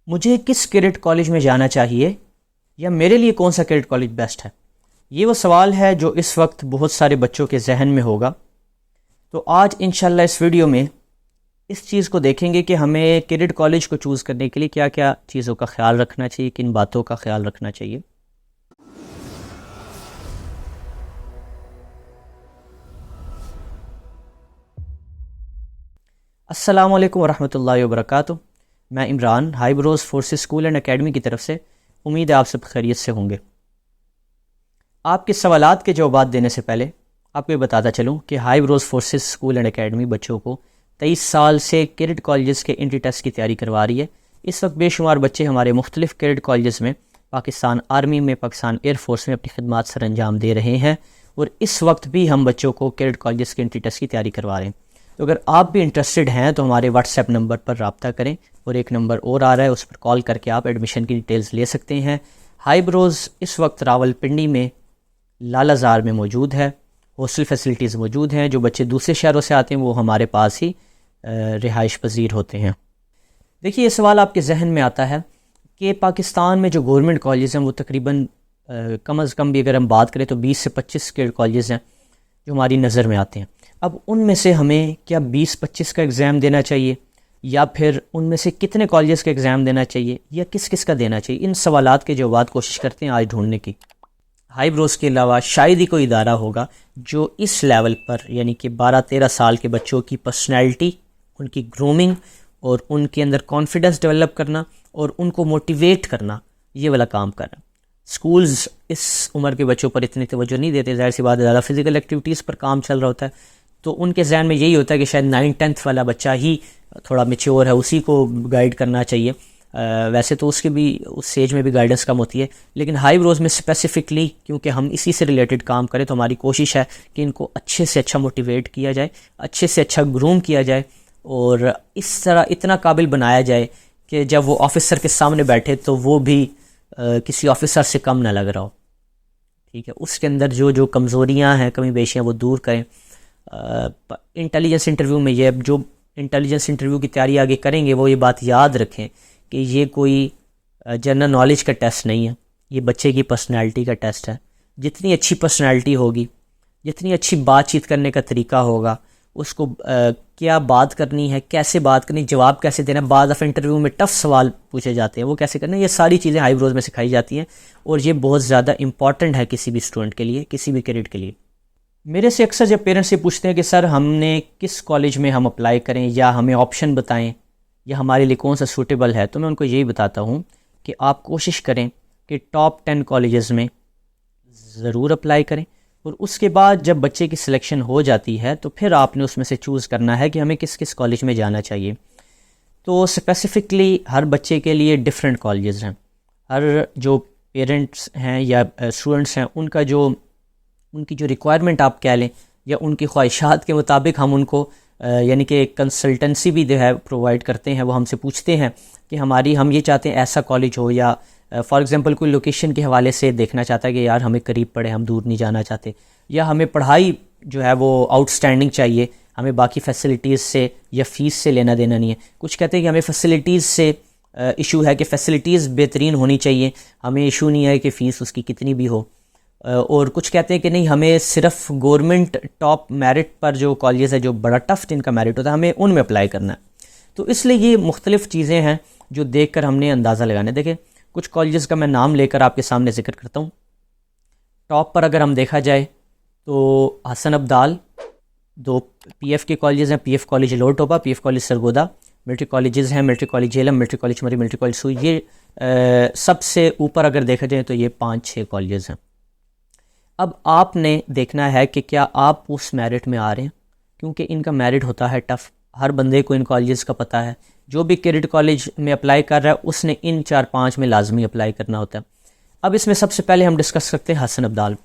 मुझे किस cadet college में जाना चाहिए या मेरे लिए कौन सा कैडेट कॉलेज बेस्ट है? ये वो सवाल है जो इस वक्त बहुत सारे बच्चों के जहन में होगा। तो आज इंशाल्लाह इस वीडियो में इस चीज़ को देखेंगे कि हमें कैडेट कॉलेज को चूज़ करने के लिए क्या क्या चीज़ों का ख्याल रखना चाहिए, किन बातों का ख्याल रखना चाहिए। अस्सलामु अलैकुम वरहमतुल्लाहि वबरकातुहू। मैं Imran high Broz forces school and academy की तरफ से, उम्मीद है आप सब खैरियत से होंगे। आपके सवालात के जवाब देने से पहले आपको ये बताता चलूँ कि High Broz forces school and Academy बच्चों को 23 साल से कैडेट कॉलेजेस के एंट्री टेस्ट की तैयारी करवा रही है। इस वक्त बेशुमार बच्चे हमारे मुख्तलिफ कैडेट कॉलेजेस में पाकिस्तान आर्मी में, पाकिस्तान एयरफोर्स में अपनी खिदमात सर अंजाम दे रहे हैं और इस वक्त भी हम बच्चों को कैडेट कॉलेजेस के एंट्री टेस्ट की तैयारी करवा रहे हैं। तो अगर आप भी इंटरेस्टेड हैं तो हमारे व्हाट्सएप नंबर पर रब्ता करें और एक नंबर और आ रहा है, उस पर कॉल करके आप एडमिशन की डिटेल्स ले सकते हैं। हाई ब्रोज इस वक्त रावलपिंडी में लालाजार में मौजूद है। हॉस्टल फैसिलिटीज़ मौजूद हैं। जो बच्चे दूसरे शहरों से आते हैं वो हमारे पास ही रिहाइश पजीर होते हैं। देखिए, ये सवाल आपके जहन में आता है कि पाकिस्तान में जो गवर्नमेंट कॉलेज हैं वो तकरीबन कम अज़ कम भी अगर हम बात करें तो 20 से 25 के कॉलेज हैं जो हमारी नज़र में आते हैं। अब उनमें से हमें क्या 20-25 का एग्ज़ाम देना चाहिए या फिर उनमें से कितने कॉलेजेस का एग्ज़ाम देना चाहिए या किस किस का देना चाहिए? इन सवालात के जवाब कोशिश करते हैं आज ढूंढने की। हाई ब्रोज के अलावा शायद ही कोई इदारा होगा जो इस लेवल पर, यानी कि 12-13 साल के बच्चों की पर्सनैलिटी, उनकी ग्रूमिंग और उनके अंदर कॉन्फिडेंस डेवलप करना और उनको मोटिवेट करना, ये वाला काम कर रहा है। स्कूल्स इस उम्र के बच्चों पर इतनी तवज्जो नहीं देते, ज़ाहिर सी बात है, ज़्यादा फिजिकल एक्टिविटीज़ पर काम चल रहा होता है। तो उनके जहन में यही होता है कि शायद 9th-10th वाला बच्चा ही थोड़ा मैच्योर है, उसी को गाइड करना चाहिए। वैसे तो उसके भी उस एज में भी गाइडेंस कम होती है, लेकिन हाई ब्रोज में स्पेसिफिकली क्योंकि हम इसी से रिलेटेड काम करें तो हमारी कोशिश है कि इनको अच्छे से अच्छा मोटिवेट किया जाए, अच्छे से अच्छा ग्रूम किया जाए और इस तरह इतना काबिल बनाया जाए कि जब वो ऑफिसर के सामने बैठे तो वो भी किसी ऑफिसर से कम ना लग रहा हो। ठीक है, उसके अंदर जो जो कमज़ोरियाँ हैं, कमी बेशियाँ, वो दूर करें। इंटेलिजेंस इंटरव्यू में ये जो इंटेलिजेंस इंटरव्यू की तैयारी आगे करेंगे वो ये बात याद रखें कि ये कोई जनरल नॉलेज का टेस्ट नहीं है, ये बच्चे की पर्सनैलिटी का टेस्ट है। जितनी अच्छी पर्सनैलिटी होगी, जितनी अच्छी बातचीत करने का तरीका होगा, उसको क्या बात करनी है, कैसे बात करनी, जवाब कैसे देना, बाद ऑफ इंटरव्यू में टफ़ सवाल पूछे जाते हैं वो कैसे करना, ये सारी चीज़ें हाई ब्रोज में सिखाई जाती हैं और ये बहुत ज़्यादा इंपॉर्टेंट है किसी भी स्टूडेंट के लिए, किसी भी कैडेट के लिए। मेरे से अक्सर जब पेरेंट्स से पूछते हैं कि सर हमने किस कॉलेज में हम अप्लाई करें या हमें ऑप्शन बताएं या हमारे लिए कौन सा सूटेबल है, तो मैं उनको यही बताता हूँ कि आप कोशिश करें कि टॉप 10 कॉलेजेस में ज़रूर अप्लाई करें और उसके बाद जब बच्चे की सिलेक्शन हो जाती है तो फिर आपने उसमें से चूज़ करना है कि हमें किस किस कॉलेज में जाना चाहिए। तो स्पेसिफ़िकली हर बच्चे के लिए डिफरेंट कॉलेजेस हैं। हर जो पेरेंट्स हैं या स्टूडेंट्स हैं उनकी जो रिक्वायरमेंट आप कह लें या उनकी ख्वाहिशात के मुताबिक हम उनको यानी कि कंसल्टेंसी भी जो है प्रोवाइड करते हैं। वो हमसे पूछते हैं कि हम ये चाहते हैं ऐसा कॉलेज हो, या फॉर एग्जांपल कोई लोकेशन के हवाले से देखना चाहता है कि यार हमें करीब पड़े, हम दूर नहीं जाना चाहते, या हमें पढ़ाई जो है वो आउटस्टैंडिंग चाहिए, हमें बाकी फैसिलिटीज़ से या फ़ीस से लेना देना नहीं है। कुछ कहते हैं कि हमें फैसिलिटीज़ से इशू है कि फ़ैसिलिटीज़ बेहतरीन होनी चाहिए, हमें इशू नहीं है कि फ़ीस उसकी कितनी भी हो। और कुछ कहते हैं कि नहीं, हमें सिर्फ गवर्नमेंट टॉप मेरिट पर जो कॉलेज है, जो बड़ा टफ जिनका मेरिट होता है, हमें उनमें अप्लाई करना है। तो इसलिए ये मुख्तलिफ़ चीज़ें हैं जो देखकर हमने अंदाज़ा लगाना है। देखें, कुछ कॉलेजेस का मैं नाम लेकर आपके सामने जिक्र करता हूँ। टॉप पर अगर हम देखा जाए तो हसन अब्दाल, 2 PF के कॉलेजेस हैं, PF college Lotopa, PF college Sargodha, military colleges हैं, military college Jhelum, military college Murree, military college Sui. ये सबसे ऊपर अगर देखा जाए तो ये 5-6 कॉलेजेस हैं। अब आपने देखना है कि क्या आप उस मेरिट में आ रहे हैं, क्योंकि इनका मेरिट होता है टफ़। हर बंदे को इन कॉलेजेस का पता है। जो भी कैडेट कॉलेज में अप्लाई कर रहा है उसने इन 4-5 में लाजमी अप्लाई करना होता है। अब इसमें सबसे पहले हम डिस्कस करते हैं हसन अब्दाल।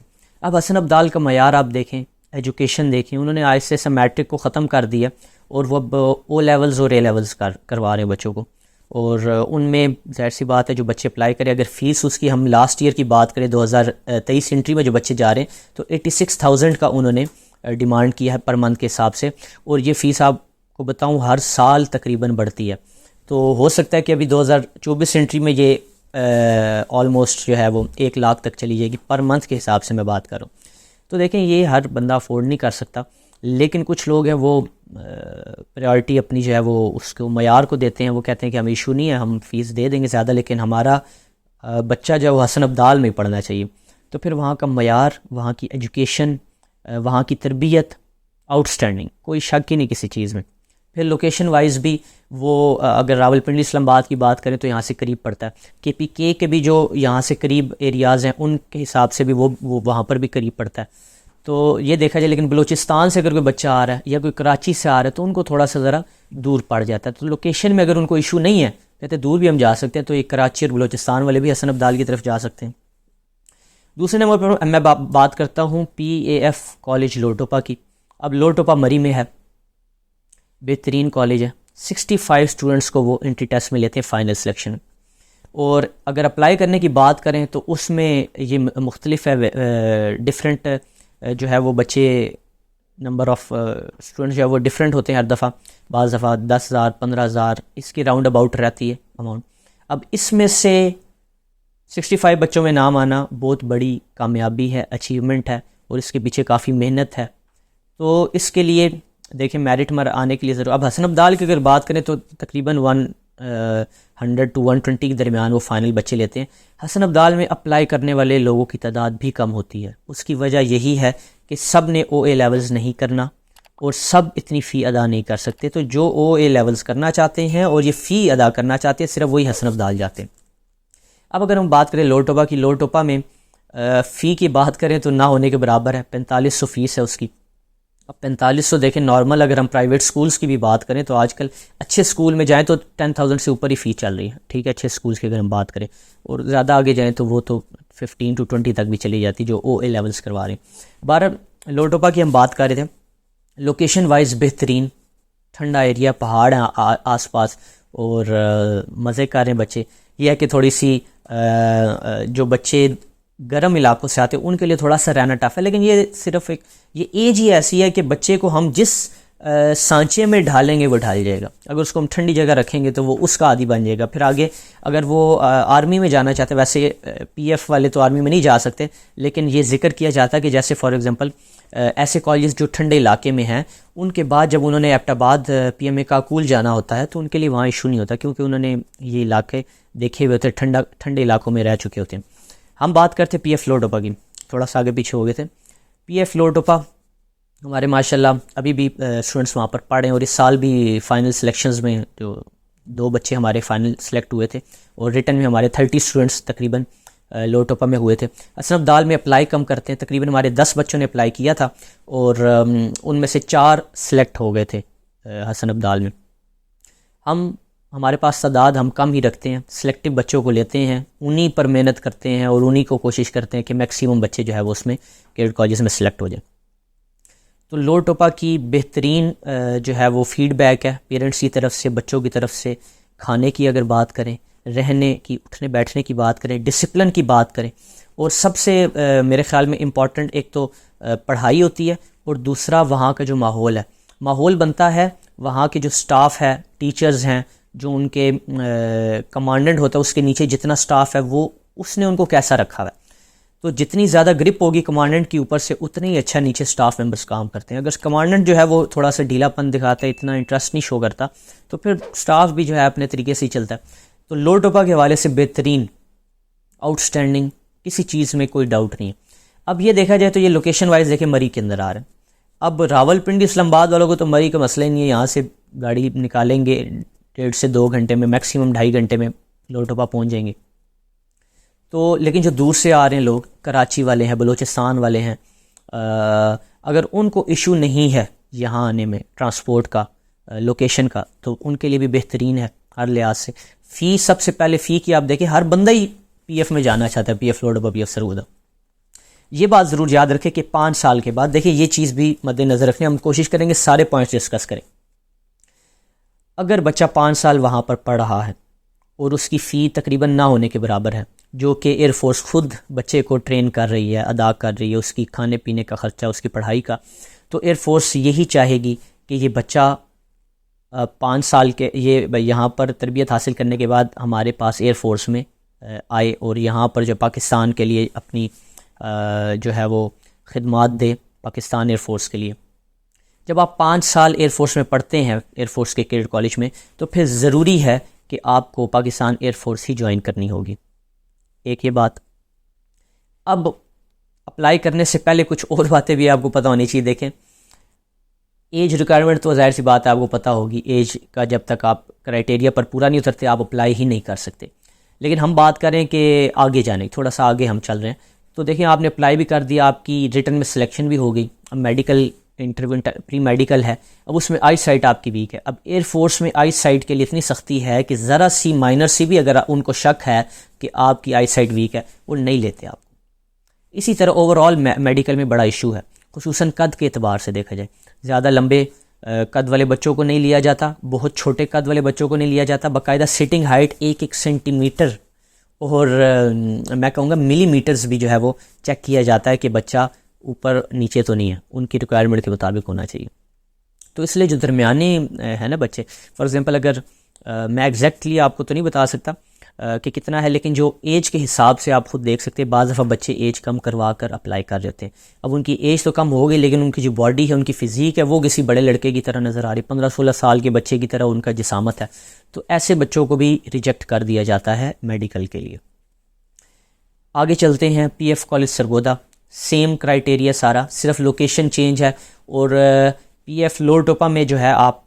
अब हसन अब्दाल का मयार आप देखें, एजुकेशन देखें, उन्होंने आज से मैट्रिक को ख़त्म कर दिया और वो अब O लेवल्स और A लेवल्स करवा रहे हैं बच्चों को। और उनमें ज़ाहिर सी बात है जो बच्चे अप्लाई करें, अगर फ़ीस उसकी हम लास्ट ईयर की बात करें 2023 एंट्री में जो बच्चे जा रहे हैं तो 86,000 का उन्होंने डिमांड किया है पर मंथ के हिसाब से। और ये फ़ीस आपको बताऊं हर साल तकरीबन बढ़ती है। तो हो सकता है कि अभी 2024 एंट्री में ये ऑलमोस्ट जो है वो 1 लाख तक चली जाएगी पर मंथ के हिसाब से मैं बात कर रहा हूँ। तो देखें ये हर बंदा अफोर्ड नहीं कर सकता, लेकिन कुछ लोग हैं वो प्रायोरिटी अपनी जो है वो उसको मयार को देते हैं। वो कहते हैं कि हमें इशू नहीं है, हम फ़ीस दे देंगे ज़्यादा, लेकिन हमारा बच्चा जो है वो हसन अब्दाल में पढ़ना चाहिए। तो फिर वहाँ का मयार, वहाँ की एजुकेशन, वहाँ की तरबियत आउटस्टैंडिंग, कोई शक ही नहीं किसी चीज़ में। फिर लोकेशन वाइज भी वो अगर रावलपिंडी इस्लामाबाद की बात करें तो यहाँ से करीब पड़ता है। KPK के भी जो यहाँ से करीब एरियाज़ हैं उनके हिसाब से भी वो वहाँ पर भी करीब पड़ता है। तो ये देखा जाए, लेकिन बलूचिस्तान से अगर कोई बच्चा आ रहा है या कोई कराची से आ रहा है तो उनको थोड़ा सा ज़रा दूर पड़ जाता है। तो लोकेशन में अगर उनको इशू नहीं है, कहते दूर भी हम जा सकते हैं, तो ये कराची और बलूचिस्तान वाले भी हसन अब्दाल की तरफ जा सकते हैं। दूसरे नंबर पर मैं बात करता हूँ PAF कॉलेज लोटोपा की। अब लोटोपा मरी में है, बेहतरीन कॉलेज है। 65 स्टूडेंट्स को वो एंट्री टेस्ट में लेते हैं फाइनल सिलेक्शन में। और अगर अप्लाई करने की बात करें तो उसमें ये मुख्तलिफ है, डिफरेंट जो है वो बच्चे, नंबर ऑफ़ स्टूडेंट्स जो है वो डिफरेंट होते हैं हर दफ़ा। बाज़ दफ़ा 10,000 15,000 इसकी राउंड अबाउट रहती है अमाउंट। अब इसमें से 65 बच्चों में नाम आना बहुत बड़ी कामयाबी है, अचीवमेंट है, और इसके पीछे काफ़ी मेहनत है। तो इसके लिए देखें मेरिट में आने के लिए ज़रूर। अब हसन अब्दाल की अगर बात करें तो तकरीबन 100 to 120 के दरमियान वो फ़ाइनल बच्चे लेते हैं। हसन अब्दाल में अप्लाई करने वाले लोगों की तादाद भी कम होती है। उसकी वजह यही है कि सब ने OA लेवल्स नहीं करना और सब इतनी फ़ी अदा नहीं कर सकते। तो जो OA लेवल्स करना चाहते हैं और ये फ़ी अदा करना चाहते हैं, सिर्फ वही हसन अब्दाल जाते हैं। अब अगर हम बात करें लोटोपा की, लोटोपा में फ़ी की बात करें तो ना होने के बराबर है। 4500 फ़ीस है उसकी। अब 4500 देखें नॉर्मल, अगर हम प्राइवेट स्कूल्स की भी बात करें तो आजकल अच्छे स्कूल में जाएं तो 10,000 से ऊपर ही फ़ी चल रही है, ठीक है, अच्छे स्कूल्स की अगर हम बात करें। और ज़्यादा आगे जाएं तो वो तो 15 to 20 तक भी चली जाती जो OA लेवल्स करवा रहे हैं। 12 लोटोपा की हम बात कर रहे थे। लोकेशन वाइज बेहतरीन, ठंडा एरिया, पहाड़ हैं आसपास, और मज़े कर रहे हैं बच्चे। यह है कि थोड़ी सी जो बच्चे गर्म इलाकों से आते हैं उनके लिए थोड़ा सा रहना टफ है, लेकिन ये सिर्फ एक ये एज ही ऐसी है कि बच्चे को हम जिस सांचे में ढालेंगे वो ढाल जाएगा। अगर उसको हम ठंडी जगह रखेंगे तो वो उसका आदी बन जाएगा। फिर आगे अगर वो आर्मी में जाना चाहते हैं, वैसे PF वाले तो आर्मी में नहीं जा सकते, लेकिन ये जिक्र किया जाता है कि जैसे फॉर एग्ज़ाम्पल ऐसे कॉलेज जो ठंडे इलाके में हैं, उनके बाद जब उन्होंने एबटाबाद PMA काकूल जाना होता है तो उनके लिए वहाँ इशू नहीं होता, क्योंकि उन्होंने ये इलाके देखे हुए होते, ठंडे इलाकों में रह चुके होते हैं। हम बात करते PF लोटोपा की, थोड़ा सा आगे पीछे हो गए थे। PF लोटोपा हमारे माशाल्लाह अभी भी स्टूडेंट्स वहाँ पर पढ़ रहे हैं, और इस साल भी फ़ाइनल सिलेक्शंस में जो 2 बच्चे हमारे फ़ाइनल सेलेक्ट हुए थे, और रिटर्न में हमारे 30 स्टूडेंट्स तकरीबन लोटोपा में हुए थे। हसन अब्दाल में अप्लाई कम करते हैं, तकरीबन हमारे 10 बच्चों ने अप्लाई किया था और उनमें से 4 सेलेक्ट हो गए थे हसन अब्दाल में। हमारे पास तादाद हम कम ही रखते हैं, सिलेक्टिव बच्चों को लेते हैं, उन्हीं पर मेहनत करते हैं और उन्हीं को कोशिश करते हैं कि मैक्सिमम बच्चे जो है वो उसमें कैडेट कॉलेज में सिलेक्ट हो जाए। तो लोटोपा की बेहतरीन जो है वो फीडबैक है पेरेंट्स की तरफ से, बच्चों की तरफ से। खाने की अगर बात करें, रहने की, उठने बैठने की बात करें, डिसिप्लिन की बात करें, और सबसे मेरे ख़्याल में इम्पॉर्टेंट एक तो पढ़ाई होती है, और दूसरा वहाँ का जो माहौल है। माहौल बनता है वहाँ के जो स्टाफ है, टीचर्स हैं, जो उनके कमांडेंट होता है उसके नीचे जितना स्टाफ है वो उसने उनको कैसा रखा हुआ है। तो जितनी ज़्यादा ग्रिप होगी कमांडेंट के ऊपर से, उतने ही अच्छा नीचे स्टाफ मेंबर्स काम करते हैं। अगर कमांडेंट जो है वो थोड़ा सा ढीलापन दिखाता है, इतना इंटरेस्ट नहीं शो करता, तो फिर स्टाफ भी जो है अपने तरीके से ही चलता है। तो लोटोपा के हवाले से बेहतरीन, आउटस्टैंडिंग, किसी चीज़ में कोई डाउट नहीं है। अब ये देखा जाए तो ये लोकेशन वाइज देखें मरी के अंदर आ रहे हैं। अब रावलपिंडी इस्लामाबाद वालों को तो मरी का मसला ही नहीं है, यहाँ से गाड़ी निकालेंगे 1.5 से 2 घंटे में, मैक्सिमम 2.5 घंटे में लोटोपा पहुँच जाएंगे। तो लेकिन जो दूर से आ रहे हैं लोग, कराची वाले हैं, बलूचिस्तान वाले हैं, अगर उनको इशू नहीं है यहाँ आने में ट्रांसपोर्ट का, लोकेशन का, तो उनके लिए भी बेहतरीन है हर लिहाज से। फ़ी, सबसे पहले फ़ी की आप देखें, हर बंदा ही PF में जाना चाहता है, PF लोटोपा, PF सरगोदा। ये बात ज़रूर याद रखें कि 5 साल के बाद, देखिए ये चीज़ भी मद्देनज़र रखने, हम कोशिश करेंगे सारे पॉइंट्स डिस्कस करें। अगर बच्चा 5 साल वहाँ पर पढ़ रहा है और उसकी फ़ी तकरीबन ना होने के बराबर है, जो कि एयरफोर्स खुद बच्चे को ट्रेन कर रही है, अदा कर रही है, उसकी खाने पीने का ख़र्चा, उसकी पढ़ाई का, तो एयरफोर्स यही चाहेगी कि ये बच्चा 5 साल के ये यहाँ पर तरबियत हासिल करने के बाद हमारे पास एयर फोर्स में आए और यहाँ पर जो पाकिस्तान के लिए अपनी जो है वो खिदमात दे पाकिस्तान एयर फोर्स के लिए। जब आप 5 साल एयर फोर्स में पढ़ते हैं एयर फोर्स के कैडेट कॉलेज में, तो फिर ज़रूरी है कि आपको पाकिस्तान एयर फोर्स ही ज्वाइन करनी होगी। एक ये बात। अब अप्लाई करने से पहले कुछ और बातें भी आपको पता होनी चाहिए। देखें, एज रिक्वायरमेंट तो ज़ाहिर सी बात है आपको पता होगी, एज का जब तक आप क्राइटेरिया पर पूरा नहीं उतरते आप अप्लाई ही नहीं कर सकते। लेकिन हम बात करें कि आगे जाने, थोड़ा सा आगे हम चल रहे हैं, तो देखिए आपने अप्लाई भी कर दिया, आपकी रिटन में सिलेक्शन भी हो गई, अब मेडिकल इंटरव्यू प्री मेडिकल है, अब उसमें आई साइट आपकी वीक है। अब एयर फोर्स में आई साइट के लिए इतनी सख्ती है कि ज़रा सी माइनर सी भी अगर उनको शक है कि आपकी आई साइट वीक है वो नहीं लेते आपको। इसी तरह ओवरऑल मेडिकल में बड़ा इशू है, खुसूसन कद के एतबार से देखा जाए। ज़्यादा लंबे कद वाले बच्चों को नहीं लिया जाता, बहुत छोटे कद वाले बच्चों को नहीं लिया जाता। बाकायदा सिटिंग हाइट 1-1 सेंटीमीटर और मैं कहूँगा मिलीमीटर्स भी जो है वो चेक किया जाता है कि बच्चा ऊपर नीचे तो नहीं है, उनकी रिक्वायरमेंट के मुताबिक होना चाहिए। तो इसलिए जो दरमियाने है ना बच्चे, फॉर एग्ज़ाम्पल अगर मैं एग्जैक्टली आपको तो नहीं बता सकता कि कितना है, लेकिन जो एज के हिसाब से आप खुद देख सकते हैं, बाज़ दफ़ा बच्चे एज कम करवा कर अप्लाई कर देते हैं। अब उनकी एज तो कम हो गई लेकिन उनकी जो बॉडी है, उनकी फ़िज़ीक है, वो किसी बड़े लड़के की तरह नज़र आ रही, 15-16 साल के बच्चे की तरह उनका जिसामत है। तो ऐसे बच्चों को भी रिजेक्ट कर दिया जाता है मेडिकल के लिए। आगे चलते हैं, PF college Sargodha, same criteria सारा, सिर्फ लोकेशन चेंज है। और PF लोअर टोपा में जो है आप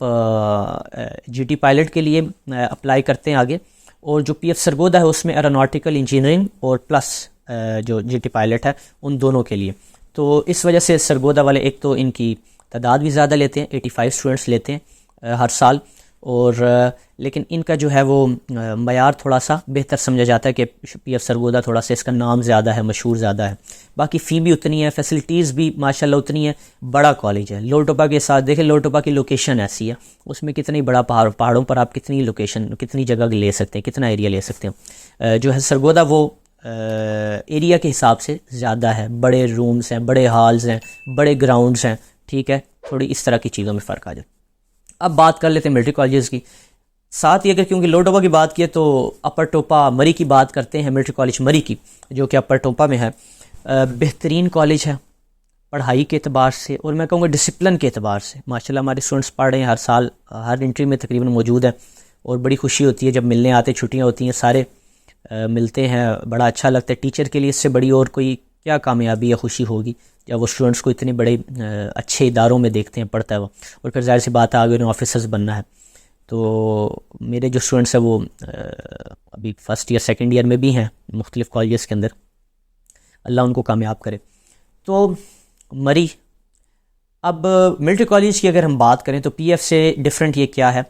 GT पायलट के लिए अप्लाई करते हैं आगे, और जो PF सरगोदा है उसमें एरोनॉटिकल इंजीनियरिंग और प्लस जो GT पायलट है उन दोनों के लिए। तो इस वजह से सरगोदा वाले एक तो इनकी तादाद भी ज़्यादा लेते हैं, 85 स्टूडेंट्स लेते हैं हर साल, और लेकिन इनका जो है वो मयार थोड़ा सा बेहतर समझा जाता है कि PF सरगोदा थोड़ा सा इसका नाम ज़्यादा है, मशहूर ज़्यादा है। बाकी फ़ी भी उतनी है, फैसिलिटीज़ भी माशाल्लाह उतनी है, बड़ा कॉलेज है। लोअर टोपा के साथ देखें, लोअर टोपा की लोकेशन ऐसी है, उसमें कितनी बड़ा पहाड़ों पर आप कितनी लोकेशन, कितनी जगह ले सकते हैं, कितना एरिया ले सकते हैं। जो है सरगोदा वो एरिया के हिसाब से ज़्यादा है, बड़े रूम्स हैं, बड़े हॉल्स हैं, बड़े ग्राउंड्स हैं, ठीक है, थोड़ी इस तरह की चीज़ों में फ़र्क आ जाए। अब बात कर लेते हैं मिलिट्री कॉलेजेस की। साथ ही अगर क्योंकि लोअर टोपा की बात की तो अपर टोपा मरी की बात करते हैं, मिलिट्री कॉलेज मरी की, जो कि अपर टोपा में है। बेहतरीन कॉलेज है पढ़ाई के अतबार से, और मैं कहूँगा डिसिप्लिन के अतबार से। माशाल्लाह हमारे स्टूडेंट्स पढ़ रहे हैं, हर साल हर एंट्री में तकरीबन मौजूद है, और बड़ी खुशी होती है जब मिलने आते, छुट्टियाँ होती हैं, सारे मिलते हैं, बड़ा अच्छा लगता है। टीचर के लिए इससे बड़ी और कोई क्या कामयाबी या खुशी होगी जब वो स्टूडेंट्स को इतने बड़े अच्छे इदारों में देखते हैं पढ़ता है वो, और फिर जाहिर सी बात है आगे उन्हें ऑफिसर्स बनना है। तो मेरे जो स्टूडेंट्स हैं वो अभी फर्स्ट ईयर सेकंड ईयर में भी हैं मुख्तलिफ़ कॉलेजेस के अंदर, अल्लाह उनको कामयाब करे। तो मरी, अब मिलिट्री कॉलेज की अगर हम बात करें तो PF से डिफरेंट ये क्या है,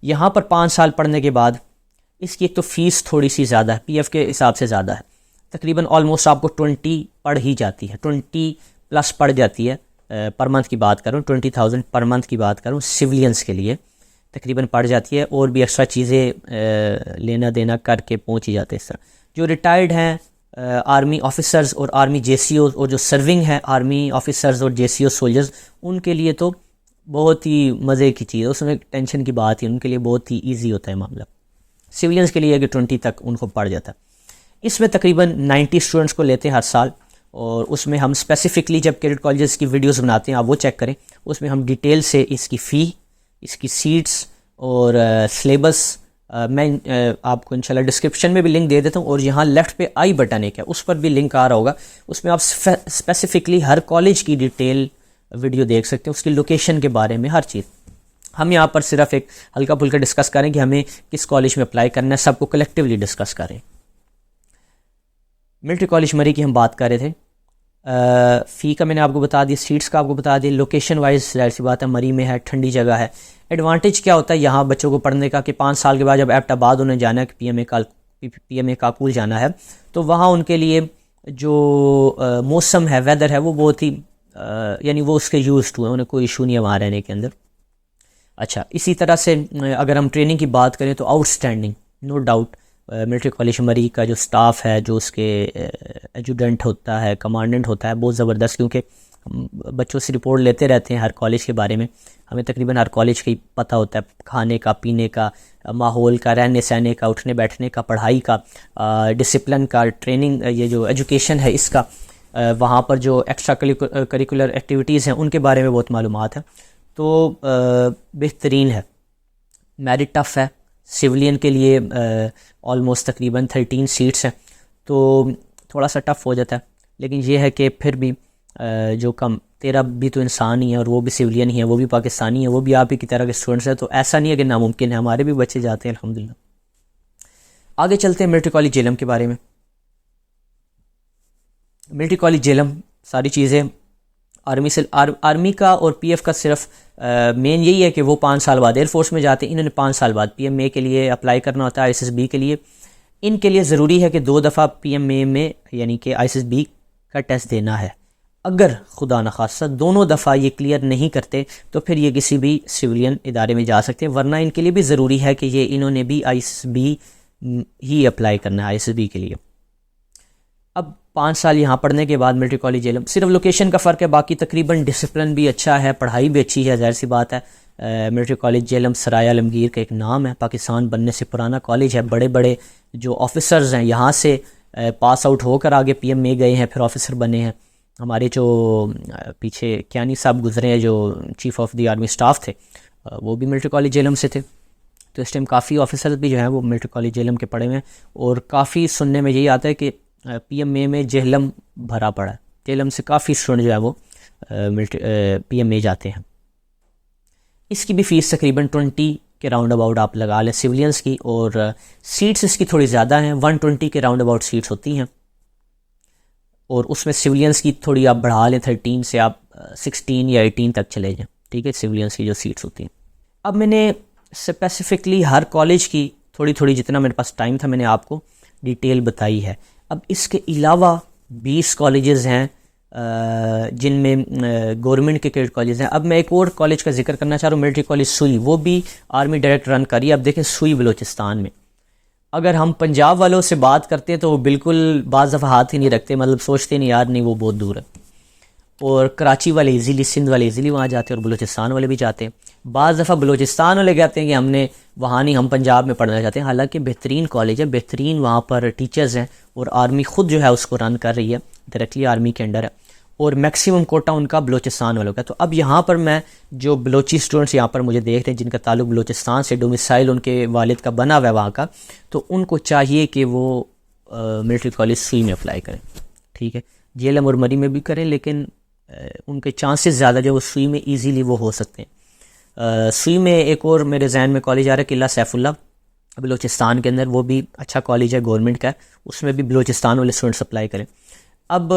यहाँ पर 5 साल पढ़ने के बाद इसकी एक तो फ़ीस थोड़ी सी ज़्यादा है, PF के हिसाब से ज़्यादा है, तकरीबन ऑलमोस्ट आपको 20 पढ़ ही जाती है, 20+ पढ़ जाती है पर मंथ की बात करूँ, 20,000 पर मंथ की बात करूँ सिविलियंस के लिए तकरीबन पढ़ जाती है, और भी एक्स्ट्रा चीज़ें लेना देना करके पहुँच ही जाते हैं इस तरह। जो रिटायर्ड हैं आर्मी ऑफिसर्स और आर्मी JCO, और जो सर्विंग है आर्मी ऑफिसर्स और JCO सोल्जर्स, उनके लिए तो बहुत ही मज़े की चीज़ है, उसमें टेंशन की बात है, उनके लिए बहुत ही ईजी होता है मामला। सिविलियंस के लिए कि 20 तक उनको पढ़ जाता है। इसमें तकरीबन 90 स्टूडेंट्स को लेते हैं हर साल, और उसमें हम स्पेसिफ़िकली जब कैडेट कॉलेजेस की वीडियोस बनाते हैं आप वो चेक करें, उसमें हम डिटेल से इसकी फ़ी, इसकी सीट्स और सिलेबस मैं आपको इंशाल्लाह डिस्क्रिप्शन में भी लिंक दे देता हूँ, और यहाँ लेफ़्ट पे आई बटन एक है उस पर भी लिंक आ रहा होगा, उसमें आप स्पेसिफ़िकली हर कॉलेज की डिटेल वीडियो देख सकते हैं, उसकी लोकेशन के बारे में हर चीज़। हम यहाँ पर सिर्फ एक हल्का फुल्का डिस्कस करें कि हमें किस कॉलेज में अप्लाई करना है, सबको कलेक्टिवली डिस्कस करें। मिलिट्री कॉलेज मरी की हम बात कर रहे थे, फ़ी का मैंने आपको बता दिया, सीट्स का आपको बता दिया, लोकेशन वाइज जाहिर सी बात है मरी में है, ठंडी जगह है। एडवांटेज क्या होता है यहाँ बच्चों को पढ़ने का कि 5 साल के बाद जब एबटाबाद उन्हें जाना है कि PMA काकुल जाना है, तो वहाँ उनके लिए जो मौसम है, वेदर है, वो बहुत ही यानी वो उसके यूज्ड हुए, उन्हें कोई इशू नहीं है वहाँ रहने के अंदर। अच्छा, इसी तरह से अगर हम ट्रेनिंग की बात करें तो outstanding no doubt military college Murree का जो स्टाफ है, जो उसके एजुडेंट होता है, कमांडेंट होता है, बहुत ज़बरदस्त, क्योंकि हम बच्चों से रिपोर्ट लेते रहते हैं हर कॉलेज के बारे में, हमें तकरीबन हर कॉलेज का ही पता होता है, खाने का, पीने का, माहौल का, रहने सहने का, उठने बैठने का, पढ़ाई का, डिसिप्लिन का, ट्रेनिंग, ये जो एजुकेशन है इसका, वहाँ पर जो एक्स्ट्रा करिकुलर एक्टिविटीज़ हैं उनके बारे में बहुत मालूमात है। तो बेहतरीन है। मेरिट टफ़ है, सिविलियन के लिए ऑलमोस्ट तकरीबन 13 सीट्स हैं, तो थोड़ा सा टफ़ हो जाता है, लेकिन ये है कि फिर भी जो कम, तेरा भी तो इंसान ही है और वो भी सिविलियन ही है, वो भी पाकिस्तानी है, वो भी आप ही की तरह के स्टूडेंट्स हैं, तो ऐसा नहीं है कि नामुमकिन है, हमारे भी बच्चे जाते हैं अल्हम्दुलिल्लाह। आगे चलते हैं मिलिट्री कॉलेज जेलम के बारे में। मिलिट्री कॉलेज जेलम सारी चीज़ें आर्मी से, आर्मी का और पीएफ का सिर्फ मेन यही है कि वो 5 साल बाद एयरफोर्स में जाते हैं, इन्होंने 5 साल बाद पीएमए के लिए अप्लाई करना होता है, आईएसएसबी के लिए। इनके लिए ज़रूरी है कि 2 दफ़ा पीएमए में यानी कि आईएसएसबी का टेस्ट देना है। अगर खुदा न खासा दोनों दफ़ा ये क्लियर नहीं करते तो फिर ये किसी भी सिविलियन इदारे में जा सकते हैं, वरना इनके लिए भी ज़रूरी है कि ये इन्होंने भी आईएसएसबी ही अप्लाई करना है आईएसएसबी के लिए। अब 5 साल यहाँ पढ़ने के बाद मिलिट्री कॉलेज जेलम, सिर्फ लोकेशन का फ़र्क है, बाकी तकरीबन डिसिप्लिन भी अच्छा है, पढ़ाई भी अच्छी है, ज़ाहिर सी बात है। मिलिट्री कॉलेज जेलम सराय आलमगीर का एक नाम है, पाकिस्तान बनने से पुराना कॉलेज है। बड़े बड़े जो ऑफिसर्स हैं यहाँ से पास आउट होकर आगे पीएमए गए हैं, फिर ऑफिसर बने हैं। हमारे जो पीछे क्यानी साहब गुजरे हैं, जो chief of the army staff थे, वो भी मिलिट्री कॉलेज जेलम से थे। तो इस टाइम काफ़ी ऑफिसर्स भी जो हैं वो मिलिट्री कॉलेज जेलम के पढ़े हुए हैं, और काफ़ी सुनने में यही आता है कि पीएमए में जेहलम भरा पड़ा है, जेहलम से काफ़ी स्टूडेंट जो है वो पीएमए जाते हैं। इसकी भी फ़ीस तकरीबन 20 के राउंड अबाउट आप लगा लें सिविलियंस की, और सीट्स इसकी थोड़ी ज़्यादा हैं, 120 के राउंड अबाउट सीट्स होती हैं, और उसमें सिविलियंस की थोड़ी आप बढ़ा लें, 13 से आप 16 या 18 तक चले जाएँ, ठीक है, सिविलियंस की जो सीट्स होती हैं। अब मैंने स्पेसिफ़िकली हर कॉलेज की थोड़ी थोड़ी, जितना मेरे पास टाइम था मैंने आपको डिटेल बताई है। अब इसके अलावा 20 कॉलेजेस हैं जिनमें गवर्नमेंट के क्रेडिट कॉलेज हैं। अब मैं एक और कॉलेज का जिक्र करना चाह रहा हूँ, मिलिट्री कॉलेज सुई, वो भी आर्मी डायरेक्ट रन करी। अब देखें सुई बलूचिस्तान में, अगर हम पंजाब वालों से बात करते हैं तो वो बिल्कुल बाज़ दफ़ा हाथ ही नहीं रखते, मतलब सोचते नहीं यार नहीं वो बहुत दूर है, और कराची वाले इजीली, सिंध वाले इजीली वहाँ जाते हैं, और बलूचिस्तान वाले भी जाते हैं। बाज़ दफ़ा बलूचिस्तान वाले कहते हैं कि हमने वहाँ नहीं, हम पंजाब में पढ़ना चाहते हैं, हालांकि बेहतरीन कॉलेज है, बेहतरीन वहाँ पर टीचर्स हैं, और आर्मी ख़ुद जो है उसको रन कर रही है, डायरेक्टली आर्मी के अंडर है, और मैक्सिमम कोटा उनका बलूचिस्तान वालों का। तो अब यहाँ पर मैं जो बलोची स्टूडेंट्स यहाँ पर मुझे देख रहे हैं जिनका ताल्लुक बलूचिस्तान से, डोमिसाइल उनके वालिद का बना हुआ है वहाँ का, तो उनको चाहिए कि वो मिलिट्री कॉलेज सुई में अप्लाई करें, ठीक है, जेलम और मरी में भी करें, लेकिन उनके चांसेस ज़्यादा जो वो सुई में ईजीली वो हो सकते हैं। सुई में एक और मेरे जहन में कॉलेज आ रहा है, किला सैफुल्ला बलूचिस्तान के अंदर, वो भी अच्छा कॉलेज है, गवर्नमेंट का है, उसमें भी बलूचिस्तान वाले स्टूडेंट्स अप्लाई करें। अब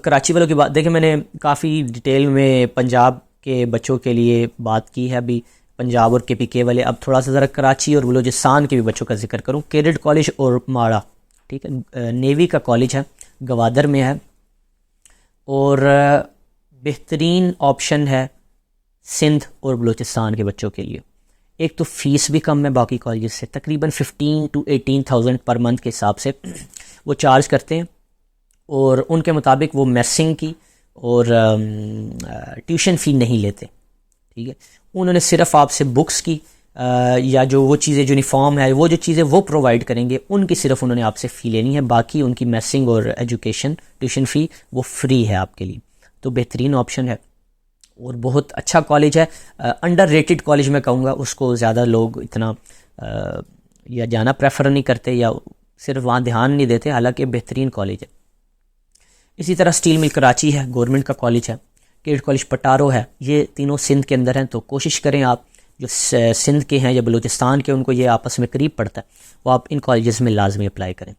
कराची वालों की बात देखें, मैंने काफ़ी डिटेल में पंजाब के बच्चों के लिए बात की है, अभी पंजाब और केपीके वाले। अब थोड़ा सा ज़रा कराची और बलूचिस्तान के भी बच्चों का जिक्र करूँ। कैडेट कॉलेज और माड़ा, ठीक है, नेवी का कॉलेज है, गवादर में है, और बेहतरीन ऑप्शन है सिंध और बलूचिस्तान के बच्चों के लिए। एक तो फ़ीस भी कम है बाकी कॉलेज से, तकरीबन 15 to 18,000 पर मंथ के हिसाब से वो चार्ज करते हैं, और उनके मुताबिक वो मेसिंग की और ट्यूशन फ़ी नहीं लेते, ठीक है। उन्होंने सिर्फ आपसे बुक्स की या जो वो चीज़ें, यूनिफॉर्म है, वो जो चीज़ें वो प्रोवाइड करेंगे, उनकी सिर्फ उन्होंने आपसे फ़ी लेनी है, बाकी उनकी मेसिंग और एजुकेशन ट्यूशन फ़ी वो फ्री है आपके लिए। तो बेहतरीन ऑप्शन है और बहुत अच्छा कॉलेज है, अंडर रेटेड कॉलेज मैं कहूँगा, उसको ज़्यादा लोग इतना या जाना प्रेफर नहीं करते या सिर्फ वहाँ ध्यान नहीं देते, हालांकि बेहतरीन कॉलेज है। इसी तरह स्टील मिल कराची है, गवर्नमेंट का कॉलेज है, कैडेट कॉलेज पटारो है, ये तीनों सिंध के अंदर हैं। तो कोशिश करें आप जो सिंध के हैं या बलूचिस्तान के, उनको ये आपस में करीब पड़ता है, वो आप इन कॉलेजेस में लाजमी अप्लाई करें।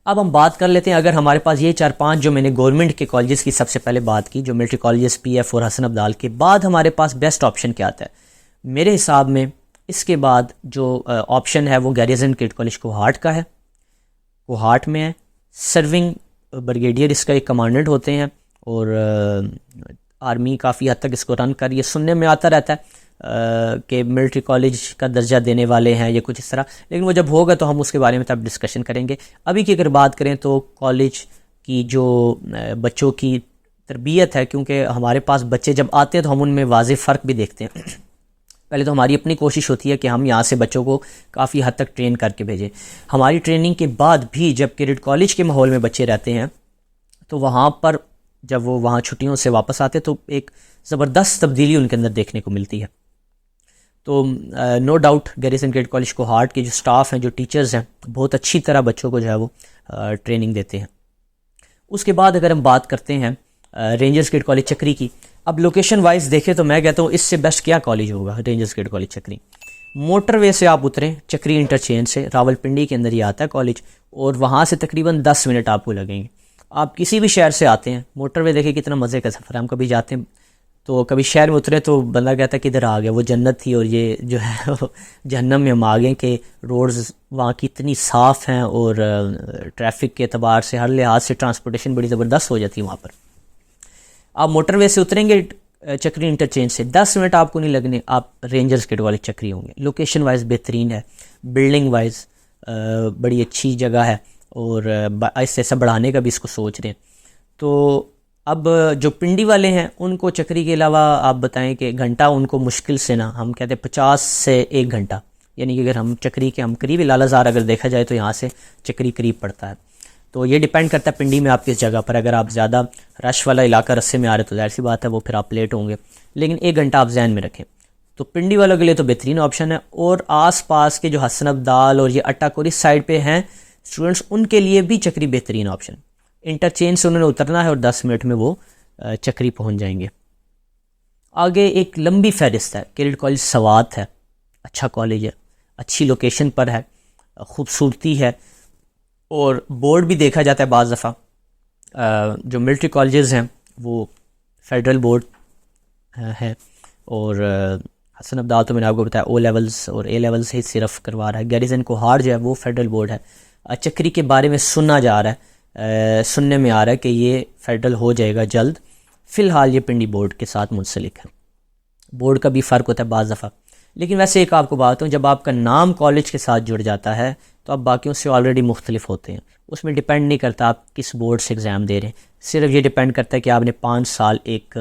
अब हम बात कर लेते हैं, अगर हमारे पास ये 4-5 जो मैंने गवर्नमेंट के कॉलेजेस की सबसे पहले बात की, जो मिलिट्री कॉलेजेस पीएफ और हसन अब्दाल के बाद हमारे पास बेस्ट ऑप्शन क्या आता है मेरे हिसाब में, इसके बाद जो ऑप्शन है वो गैरिजन कैडेट कॉलेज कोहाट का है, कोहाट में है। सर्विंग ब्रिगेडियर इसका एक कमांडेंट होते हैं, और आर्मी काफ़ी हद तक इसको रन कर रही है। सुनने में आता रहता है कि मिलिट्री कॉलेज का दर्जा देने वाले हैं या कुछ इस तरह, लेकिन वो जब होगा तो हम उसके बारे में तब डिस्कशन करेंगे। अभी की अगर बात करें तो कॉलेज की जो बच्चों की तरबियत है, क्योंकि हमारे पास बच्चे जब आते हैं तो हम उनमें वाज़ेह फ़र्क भी देखते हैं। पहले तो हमारी अपनी कोशिश होती है कि हम यहाँ से बच्चों को काफ़ी हद तक ट्रेन करके भेजें। हमारी ट्रेनिंग के बाद भी जब कैडेट कॉलेज के माहौल में बच्चे रहते हैं तो वहाँ पर जब वो वहाँ छुट्टियों से वापस आते तो एक ज़बरदस्त तब्दीली उनके अंदर देखने को मिलती है। तो no doubt garrison cadet college को हार्ट के जो स्टाफ हैं, जो टीचर्स हैं, बहुत अच्छी तरह बच्चों को जो है वो ट्रेनिंग देते हैं। उसके बाद अगर हम बात करते हैं रेंजर्स कैडेट कॉलेज चक्री की, अब लोकेशन वाइज देखें तो मैं कहता हूँ इससे बेस्ट क्या कॉलेज होगा रेंजर्स कैडेट कॉलेज चक्री। मोटरवे से आप उतरें चक्री इंटरचेंज से, रावलपिंडी के अंदर ही आता है कॉलेज, और वहाँ से तकरीबन 10 मिनट आपको लगेंगे। आप किसी भी शहर से आते हैं, मोटरवे देखें कितना मज़े का सफ़र है। हम कभी जाते हैं तो कभी शहर में उतरे तो बंदा कहता है कि इधर आ गया, वो जन्नत थी और ये जो है वो जहन्नम में हम आ गए कि रोड्स वहाँ की इतनी साफ़ हैं और ट्रैफिक के अतबार से हर लिहाज से ट्रांसपोर्टेशन बड़ी ज़बरदस्त हो जाती है वहाँ पर। आप मोटरवे से उतरेंगे चक्री इंटरचेंज से 10 मिनट आपको नहीं लगने, आप रेंजर्स कैडेट कॉलेज चक्री होंगे। लोकेशन वाइज बेहतरीन है, बिल्डिंग वाइज बड़ी अच्छी जगह है, और ऐसे ऐसा बढ़ाने का भी इसको सोच रहे हैं। तो अब जो पिंडी वाले हैं उनको चक्री के अलावा आप बताएं कि घंटा उनको मुश्किल से ना, हम कहते हैं 50 से 1 घंटा, यानी कि अगर हम चक्री के हम करीब लालाजार अगर देखा जाए तो यहाँ से चक्री करीब पड़ता है। तो ये डिपेंड करता है पिंडी में आप किस जगह पर, अगर आप ज़्यादा रश वाला इलाका रस्से में आ रहे तो जाहिर सी बात है वो फिर आप लेट होंगे, लेकिन 1 घंटा आप जहन में रखें। तो पिंडी वालों के लिए तो बेहतरीन ऑप्शन है, और आस पास के जो हसन अब्दाल और ये अट्टाकोरी साइड पे हैं स्टूडेंट्स, उनके लिए भी चक्री बेहतरीन ऑप्शन। इंटरचेंज से उन्होंने उतरना है और 10 मिनट में वो चक्री पहुंच जाएंगे। आगे एक लंबी फहरिस्त है। कैडेट कॉलेज सवात है, अच्छा कॉलेज है, अच्छी लोकेशन पर है, खूबसूरती है, और बोर्ड भी देखा जाता है बाज़ दफ़ा। जो मिलिट्री कॉलेजेस हैं वो फेडरल बोर्ड है, और हसन अब्दाल तो मैंने आपको बताया ओ लेवल्स और ए लेवल्स ही सिर्फ करवा रहा है। गैरिसन को हार जो है वो फेडरल बोर्ड है। चक्री के बारे में सुनना जा रहा है, सुनने में आ रहा है कि ये फेडरल हो जाएगा जल्द। फ़िलहाल ये पिंडी बोर्ड के साथ मुंसलिक है। बोर्ड का भी फ़र्क होता है बाज़ दफ़ा, लेकिन वैसे एक आपको बात हूँ, जब आपका नाम कॉलेज के साथ जुड़ जाता है तो आप बाकियों से ऑलरेडी मुख्तलिफ होते हैं। उसमें डिपेंड नहीं करता आप किस बोर्ड से एग्ज़ाम दे रहे हैं, सिर्फ ये डिपेंड करता है कि आपने 5 साल एक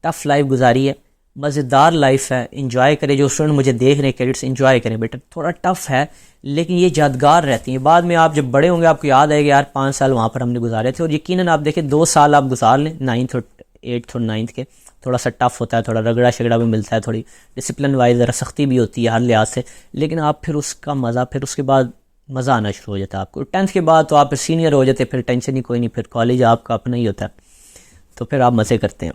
टफ़ लाइफ गुजारी है, मज़ेदार लाइफ है, इंजॉय करें। जो स्टूडेंट मुझे देख रहे हैं कैडेट्स, इंजॉय करें बेटा, थोड़ा टफ़ है लेकिन ये यादगार रहती हैं। बाद में आप जब बड़े होंगे आपको याद आएगा यार 5 साल वहाँ पर हमने गुजारे थे। और यकीनन आप देखें 2 साल आप गुजार लें 9th और 8th और 9th के, थोड़ा सा टफ़ होता है, थोड़ा रगड़ा शगड़ा भी मिलता है, थोड़ी डिसिप्लिन वाइज ज़रा सख्ती भी होती है हर लिहाज से, लेकिन आप फिर उसका मज़ा, फिर उसके बाद मज़ा आना शुरू हो जाता है आपको। 10th के बाद तो आप सीनियर हो जाते, फिर टेंशन ही कोई नहीं, फिर कॉलेज आपका अपना ही होता है, तो फिर आप मज़े करते हैं।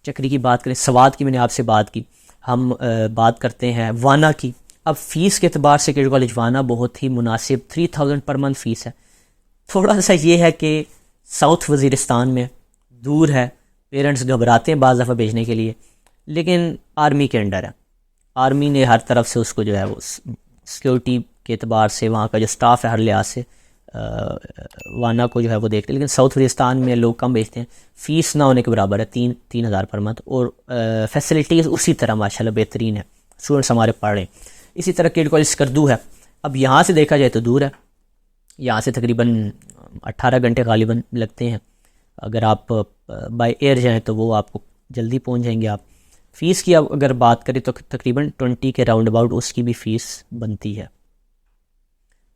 चक्री की बात करें, सवात की मैंने आपसे बात की, हम बात करते हैं वाना की। अब फ़ीस के अतबार से कैडेट कॉलेज वाना बहुत ही मुनासिब, 3000 पर मंथ फ़ीस है। थोड़ा सा ये है कि साउथ वज़ीरिस्तान में दूर है, पेरेंट्स घबराते हैं बाज़ दफ़ा भेजने के लिए, लेकिन आर्मी के अंडर है, आर्मी ने हर तरफ से उसको जो है वो सिक्योरिटी के अतबार से, वहाँ का जो स्टाफ है हर लिहाज से वाना को जो है वो देखते हैं। लेकिन साउथ वज़ीरिस्तान में लोग कम भेजते हैं, फ़ीस ना होने के बराबर है, 3,000 पर मंथ, और फैसिलिटीज़ उसी तरह माशाल्लाह बेहतरीन है, स्टूडेंट्स हमारे पढ़ रहे हैं। इसी तरह कैडेट कॉलेज स्कर्दू है। अब यहाँ से देखा जाए तो दूर है, यहाँ से तकरीबन 18 घंटे गालिबन लगते हैं। अगर आप बाय एयर जाएँ तो वो आपको जल्दी पहुँच जाएंगे आप। फ़ीस की अगर बात करें तो तकरीबन 20 के राउंड अबाउट उसकी भी फ़ीस बनती है।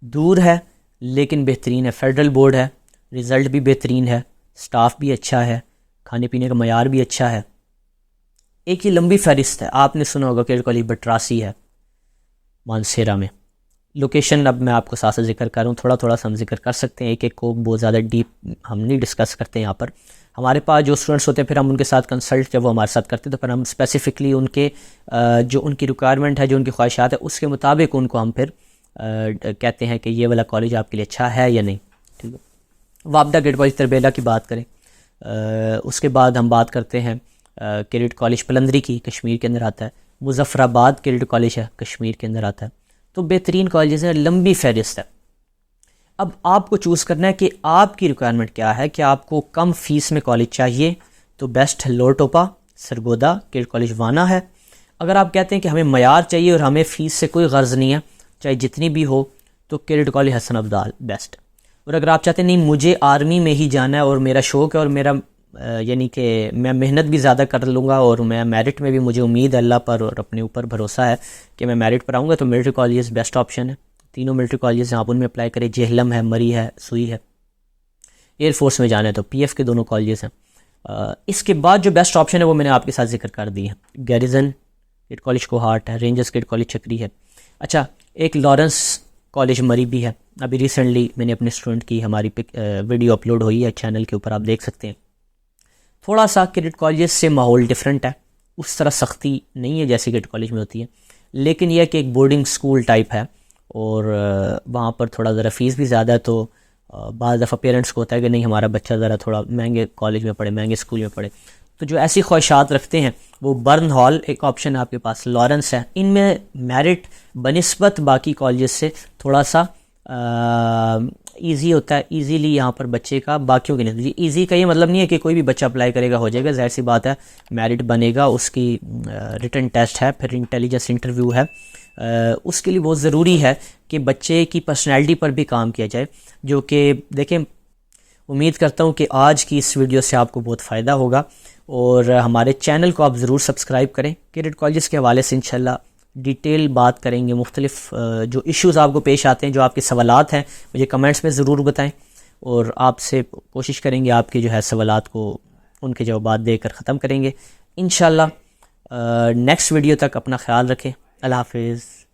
दूर है लेकिन बेहतरीन है, फेडरल बोर्ड है, रिज़ल्ट भी बेहतरीन है, स्टाफ भी अच्छा है, खाने पीने का मयार भी अच्छा है। एक ही लंबी फहरिस्त है। आपने सुना होगा कैडेट कॉलेज बटरासी है मानसेरा में। लोकेशन अब मैं आपको साथ साथ जिक्र कर रहा हूँ, थोड़ा थोड़ा सा हम जिक्र कर सकते हैं, एक एक को बहुत ज़्यादा डीप हम नहीं डिस्कस करते यहाँ पर। हमारे पास जो स्टूडेंट्स होते हैं फिर हम उनके साथ कंसल्ट जब वो हमारे साथ करते हैं तो फिर हम स्पेसिफ़िकली उनके जो उनकी रिक्वायरमेंट है, जो उनकी ख्वाहिशात है, उसके मुताबिक उनको हम फिर कहते हैं कि ये वाला कॉलेज आपके लिए अच्छा है या नहीं। ठीक है, वापडा कैडेट कॉलेज तरबेला की बात करें, उसके बाद हम बात करते हैं कैडेट कॉलेज पलंदरी की, कश्मीर के अंदर आता है। मुजफ्फराबाद कैडेट कॉलेज है, कश्मीर के अंदर आता है। तो बेहतरीन कॉलेजेस हैं, लंबी फहरिस्त है। अब आपको चूज़ करना है कि आपकी रिक्वायरमेंट क्या है, कि आपको कम फ़ीस में कॉलेज चाहिए तो बेस्ट लोटोपा सरगोदा कैडेट कॉलेज वाना है। अगर आप कहते हैं कि हमें मयार चाहिए और हमें फ़ीस से कोई गर्ज़ नहीं है चाहे जितनी भी हो, तो cadet college Hasan Abdal best. और अगर आप चाहते हैं नहीं मुझे आर्मी में ही जाना है और मेरा शौक़ है और मेरा यानी कि मैं मेहनत भी ज़्यादा कर लूँगा और मैं मेरिट में भी मुझे उम्मीद है अल्लाह पर और अपने ऊपर भरोसा है कि मैं मेरिट पर आऊँगा, तो मिलिट्री कॉलेज बेस्ट ऑप्शन है। तीनों मिलिट्री कॉलेज हैं, आप उनमें अप्लाई करें। जेहलम है, मरी है, सुई है। एयरफोर्स में जाना है तो पीएफ के दोनों कॉलेज हैं। इसके बाद जो बेस्ट ऑप्शन है वो मैंने आपके साथ जिक्र कर दी है। गैरिजन कैडेट कॉलेज कोहाट है, रेंजर्स कैडेट कॉलेज चक्री है। अच्छा, एक लॉरेंस कॉलेज मरी भी है। अभी रिसेंटली मैंने अपने स्टूडेंट की हमारी वीडियो अपलोड हुई है चैनल के ऊपर, आप देख सकते हैं। थोड़ा सा कैडेट कॉलेज से माहौल डिफरेंट है, उस तरह सख्ती नहीं है जैसे कैडेट कॉलेज में होती है, लेकिन यह कि एक बोर्डिंग स्कूल टाइप है और वहाँ पर थोड़ा ज़रा फ़ीस भी ज़्यादा है। तो बाद दफ़ा पेरेंट्स को होता है कि नहीं हमारा बच्चा ज़रा थोड़ा महंगे कॉलेज में पढ़े, महंगे स्कूल में पढ़े। तो जो ऐसी ख्वाहिशात रखते हैं वो बर्न हॉल एक ऑप्शन है आपके पास, लॉरेंस है। इनमें मेरिट बनिस्बत बाकी कॉलेज से थोड़ा सा ईजी होता है, ईजीली यहाँ पर बच्चे का बाकियों के लिए। ईजी का ये मतलब नहीं है कि कोई भी बच्चा अप्लाई करेगा हो जाएगा, जाहिर सी बात है मेरिट बनेगा, उसकी रिटन टेस्ट है, फिर इंटेलिजेंस इंटरव्यू है। उसके लिए बहुत ज़रूरी है कि बच्चे की पर्सनैलिटी पर भी काम किया जाए, जो कि देखें उम्मीद करता हूँ कि आज की इस वीडियो से आपको बहुत फ़ायदा होगा। और हमारे चैनल को आप ज़रूर सब्सक्राइब करें। कैडेट कॉलेज के हवाले से इंशाल्लाह डिटेल बात करेंगे। मुख्तलिफ जो इश्यूज़ आपको पेश आते हैं, जो आपके सवालात हैं, मुझे कमेंट्स में ज़रूर बताएं और आपसे कोशिश करेंगे आपके जो है सवालात को उनके जवाब देकर ख़त्म करेंगे इंशाल्लाह। नेक्स्ट वीडियो तक अपना ख्याल रखें। अल्लाह हाफ़िज़।